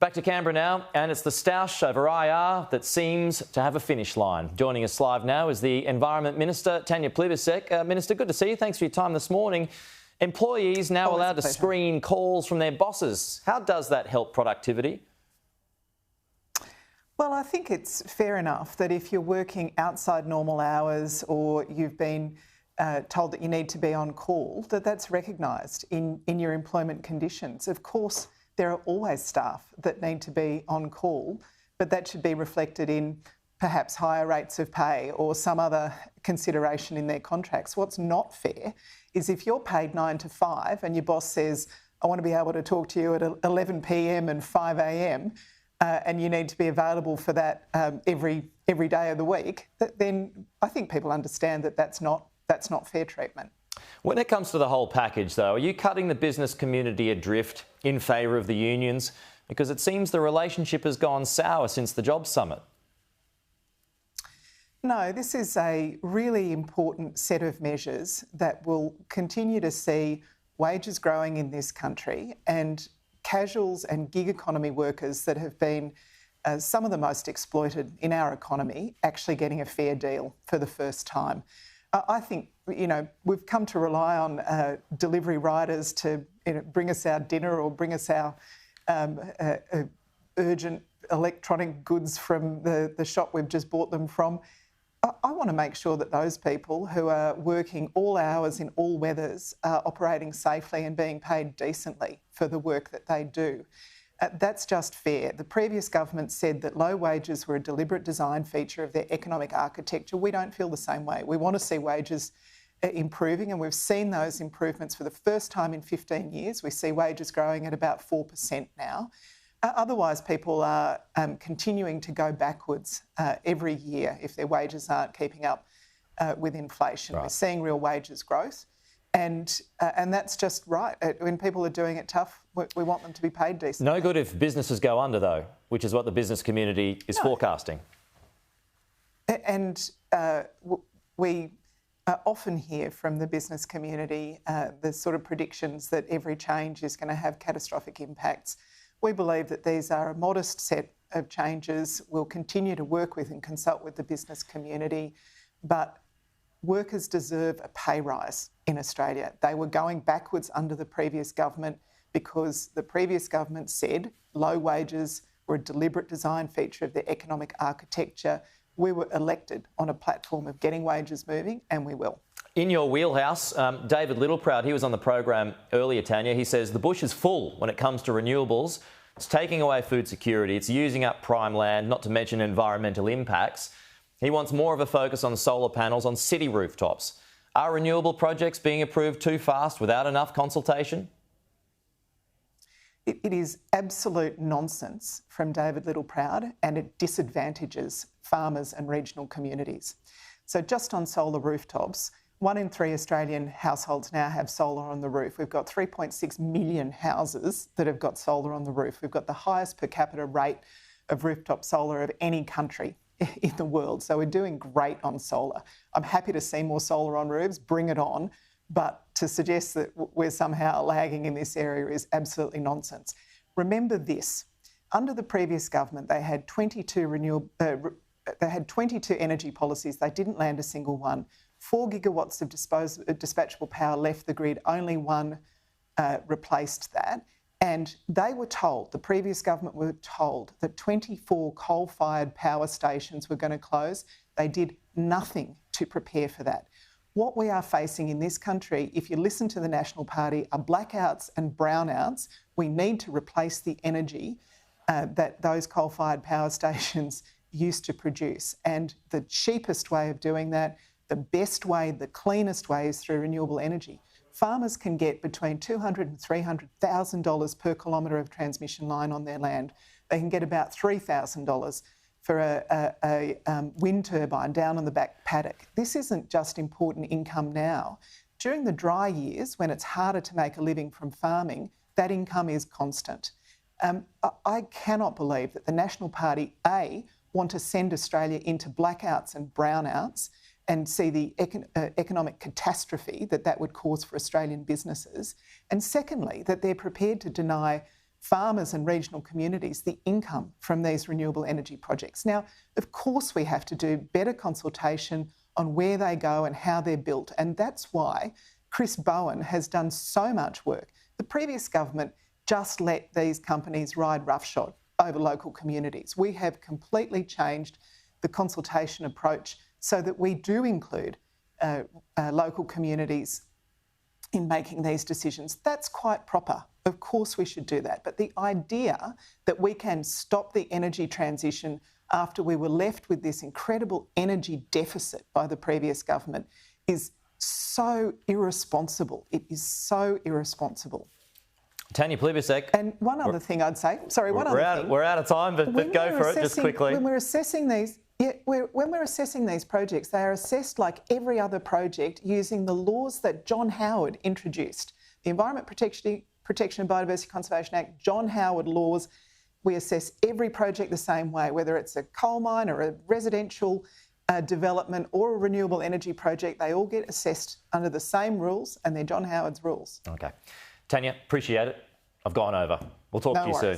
Back to Canberra now, and it's the stoush over IR that seems to have a finish line. Joining us live now is the Environment Minister, Tanya Plibersek. Minister, good to see you. Thanks for your time this morning. Employees now allowed to screen calls from their bosses. How does that help productivity? Well, I think it's fair enough that if you're working outside normal hours or you've been told that you need to be on call, that's recognised in your employment conditions. Of course, there are always staff that need to be on call, but that should be reflected in perhaps higher rates of pay or some other consideration in their contracts. What's not fair is if you're paid 9 to 5 and your boss says, I want to be able to talk to you at 11 p.m. and 5 a.m. And you need to be available for that every day of the week, then I think people understand that that's not fair treatment. When it comes to the whole package, though, are you cutting the business community adrift in favour of the unions? Because it seems the relationship has gone sour since the Jobs Summit. No, this is a really important set of measures that will continue to see wages growing in this country and casuals and gig economy workers that have been some of the most exploited in our economy actually getting a fair deal for the first time. I think, we've come to rely on delivery riders to bring us our dinner or bring us our urgent electronic goods from the shop we've just bought them from. I want to make sure that those people who are working all hours in all weathers are operating safely and being paid decently for the work that they do. That's just fair. The previous government said that low wages were a deliberate design feature of their economic architecture. We don't feel the same way. We want to see wages improving, and we've seen those improvements for the first time in 15 years. We see wages growing at about 4% now. Otherwise, people are continuing to go backwards every year if their wages aren't keeping up with inflation. Right. We're seeing real wages growth. And that's just right. When people are doing it tough, we want them to be paid decently. No good if businesses go under, though, which is what the business community is forecasting. And we often hear from the business community the sort of predictions that every change is going to have catastrophic impacts. We believe that these are a modest set of changes. We'll continue to work with and consult with the business community, but workers deserve a pay rise in Australia. They were going backwards under the previous government because the previous government said low wages were a deliberate design feature of their economic architecture. We were elected on a platform of getting wages moving, and we will. In your wheelhouse, David Littleproud, he was on the program earlier, Tanya. He says the bush is full when it comes to renewables. It's taking away food security. It's using up prime land, not to mention environmental impacts. He wants more of a focus on solar panels on city rooftops. Are renewable projects being approved too fast without enough consultation? It is absolute nonsense from David Littleproud, and it disadvantages farmers and regional communities. So just on solar rooftops, 1 in 3 Australian households now have solar on the roof. We've got 3.6 million houses that have got solar on the roof. We've got the highest per capita rate of rooftop solar of any country in the world. So we're doing great on solar. I'm happy to see more solar on roofs, bring it on, but to suggest that we're somehow lagging in this area is absolutely nonsense. Remember this, under the previous government, they had 22 energy policies. They didn't land a single one. 4 gigawatts of dispatchable power left the grid, only one replaced that. And they were told, the previous government were told, that 24 coal-fired power stations were going to close. They did nothing to prepare for that. What we are facing in this country, if you listen to the National Party, are blackouts and brownouts. We need to replace the energy that those coal-fired power stations used to produce. And the cheapest way of doing that, the best way, the cleanest way is through renewable energy. Farmers can get between $200,000 and $300,000 per kilometre of transmission line on their land. They can get about $3,000 for a wind turbine down on the back paddock. This isn't just important income now. During the dry years, when it's harder to make a living from farming, that income is constant. I cannot believe that the National Party, A, want to send Australia into blackouts and brownouts and see the economic catastrophe that would cause for Australian businesses. And secondly, that they're prepared to deny farmers and regional communities the income from these renewable energy projects. Now, of course, we have to do better consultation on where they go and how they're built, and that's why Chris Bowen has done so much work. The previous government just let these companies ride roughshod over local communities. We have completely changed the consultation approach so that we do include local communities in making these decisions. That's quite proper. Of course we should do that. But the idea that we can stop the energy transition after we were left with this incredible energy deficit by the previous government is so irresponsible. It is so irresponsible. Tanya Plibersek. And one other thing I'd say, we're out of time, but go for it just quickly. When we're assessing these, when we're assessing these projects, they are assessed like every other project using the laws that John Howard introduced. The Environment Protection and Biodiversity Conservation Act, John Howard laws. We assess every project the same way, whether it's a coal mine or a residential development or a renewable energy project. They all get assessed under the same rules, and they're John Howard's rules. Okay. Tanya, appreciate it. I've gone over. We'll talk to you soon.